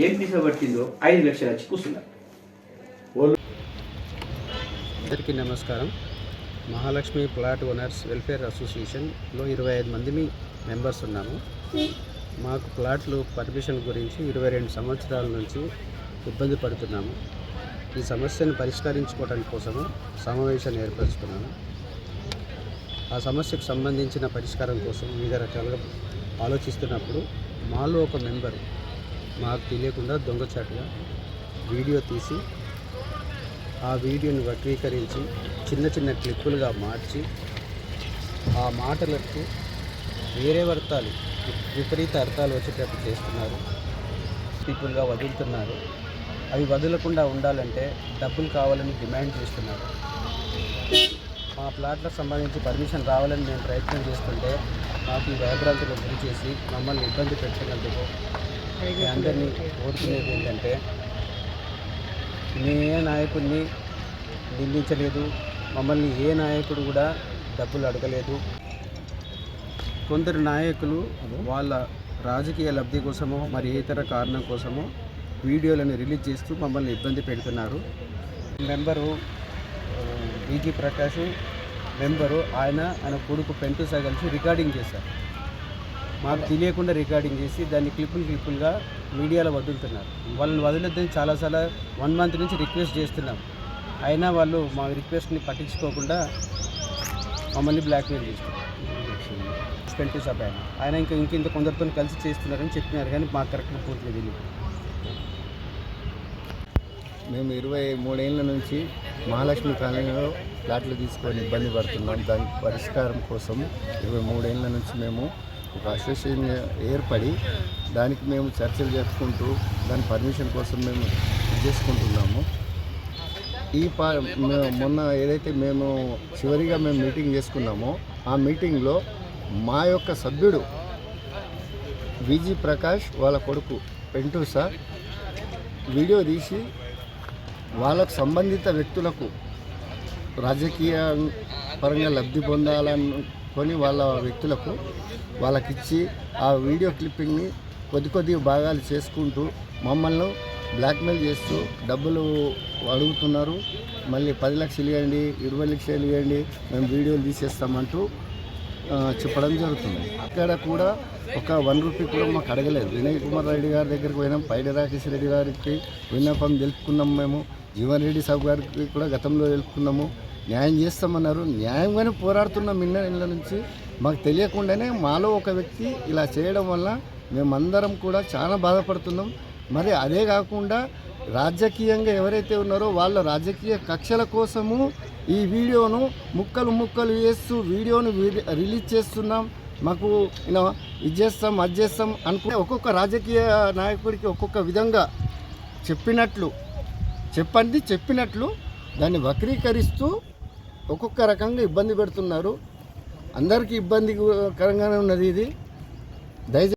ఏం పిసబట్టిందో 5 లక్షలు వచ్చి కూర్చున్నారు. అందరికీ నమస్కారం. మహాలక్ష్మి ప్లాట్ ఓనర్స్ వెల్ఫేర్ అసోసియేషన్లో 25 మంది మెంబర్స్ ఉన్నాము. మాకు ప్లాట్లు పర్మిషన్ గురించి 22 సంవత్సరాల నుంచి ఇబ్బంది పడుతున్నాము. ఈ సమస్యను పరిష్కరించుకోవడానికి కోసము సమావేశాన్ని ఏర్పరుచుకున్నాము. ఆ సమస్యకు సంబంధించిన పరిష్కారం కోసం వివిధ రకాలుగా ఆలోచిస్తున్నప్పుడు మాలో ఒక మెంబర్ మాకు తెలియకుండా దొంగచాటుగా వీడియో తీసి ఆ వీడియోని వక్రీకరించి చిన్న చిన్న క్లిప్పులుగా మార్చి ఆ మాటలకు వేరే విపరీత అర్థాలు వచ్చేటట్టు చేస్తున్నారు. క్లిప్పులుగా వదులుతున్నారు. అవి వదలకుండా ఉండాలంటే డబ్బులు కావాలని డిమాండ్ చేస్తున్నారు. మా ప్లాట్లకు సంబంధించి పర్మిషన్ రావాలని మేము ప్రయత్నం చేస్తుంటే మాకు ఈ భయభ్రాంతులకు గురి చేసి మమ్మల్ని ఇబ్బంది పెట్టినందుకు అందరినీ కోరుకునేది ఏంటంటే, ఏ నాయకుడిని నిందించలేదు, మమ్మల్ని ఏ నాయకుడు కూడా డబ్బులు అడగలేదు. కొందరు నాయకులు వాళ్ళ రాజకీయ లబ్ధి కోసమో మరి ఇతర కారణం కోసమో వీడియోలను రిలీజ్ చేస్తూ మమ్మల్ని ఇబ్బంది పెడుతున్నారు. మెంబరు బీజీ ప్రకాష్ మెంబరు ఆయన కొడుకు పెంటుసా కలిసి రికార్డింగ్ చేశారు. మాకు తెలియకుండా రికార్డింగ్ చేసి దాన్ని క్లిప్పులుగా మీడియాలో వదులుతున్నారు. వాళ్ళని వదిలేద్దని చాలాసార్లు 1 మంత్ నుంచి రిక్వెస్ట్ చేస్తున్నాం. అయినా వాళ్ళు మా రిక్వెస్ట్ని పట్టించుకోకుండా మమ్మల్ని బ్లాక్మెయిల్ చేస్తున్నారు. పెంటుసా ఆయన ఇంత కొందరితో కలిసి చేస్తున్నారని చెప్పినారు, కానీ మాకు కరెక్ట్గా పూర్తిగా తెలియదు. మేము 23 ఏళ్ళ నుంచి మహాలక్ష్మి కాలనీలో ప్లాట్లు తీసుకొని ఇబ్బంది పడుతున్నాం. దాని పరిష్కారం కోసం 23 ఏళ్ళ నుంచి మేము ఒక అసోసియేషన్ ఏర్పడి దానికి మేము చర్చలు జరుపుకుంటూ దాని పర్మిషన్ కోసం మేము చేసుకుంటున్నాము. మొన్న ఏదైతే మేము చివరిగా మీటింగ్ చేసుకున్నామో ఆ మీటింగ్లో మా యొక్క సభ్యుడు బీజీ ప్రకాష్ వాళ్ళ కొడుకు పెంటుసా వీడియో తీసి వాళ్ళకు సంబంధిత వ్యక్తులకు రాజకీయ పరంగా లబ్ధి పొందాలనుకొని వాళ్ళ వ్యక్తులకు వాళ్ళకిచ్చి ఆ వీడియో క్లిప్పింగ్ని కొద్ది భాగాలు చేసుకుంటూ మమ్మల్ని బ్లాక్మెయిల్ చేస్తూ డబ్బులు అడుగుతున్నారు. మళ్ళీ 10 లక్షలు ఇవ్వండి, 20 లక్షలు ఇవ్వండి, మేము వీడియోలు తీసేస్తామంటూ చెప్పడం జరుగుతుంది. ఇక్కడ కూడా ఒక 1 రూపీ కూడా మాకు అడగలేదు. వినయ్ కుమార్ రెడ్డి గారి దగ్గరికి పోయినాం, పైడి రాకేష్ రెడ్డి గారికి విన్నపం తెలుపుకున్నాము. మేము జీవన్ రెడ్డి సాబ్ గారికి కూడా గతంలో తెలుపుకున్నాము. న్యాయం చేస్తామన్నారు. న్యాయంగానే పోరాడుతున్నాం. ఇళ్ళ నుంచి మాకు తెలియకుండానే మాలో ఒక వ్యక్తి ఇలా చేయడం వల్ల మేమందరం కూడా చాలా బాధపడుతున్నాం. మరి అదే కాకుండా రాజకీయంగా ఎవరైతే ఉన్నారో వాళ్ళ రాజకీయ కక్షల కోసము ఈ వీడియోను ముక్కలు వేస్తూ వీడియోను రిలీజ్ చేస్తున్నాం. మాకు ఇది చేస్తాం అది చేస్తాం అనుకునే ఒక్కొక్క రాజకీయ నాయకుడికి ఒక్కొక్క విధంగా చెప్పినట్లు దాన్ని వక్రీకరిస్తూ ఒక్కొక్క రకంగా ఇబ్బంది పెడుతున్నారు. అందరికీ ఇబ్బందికరంగానే ఉన్నది ఇది. దయచేసి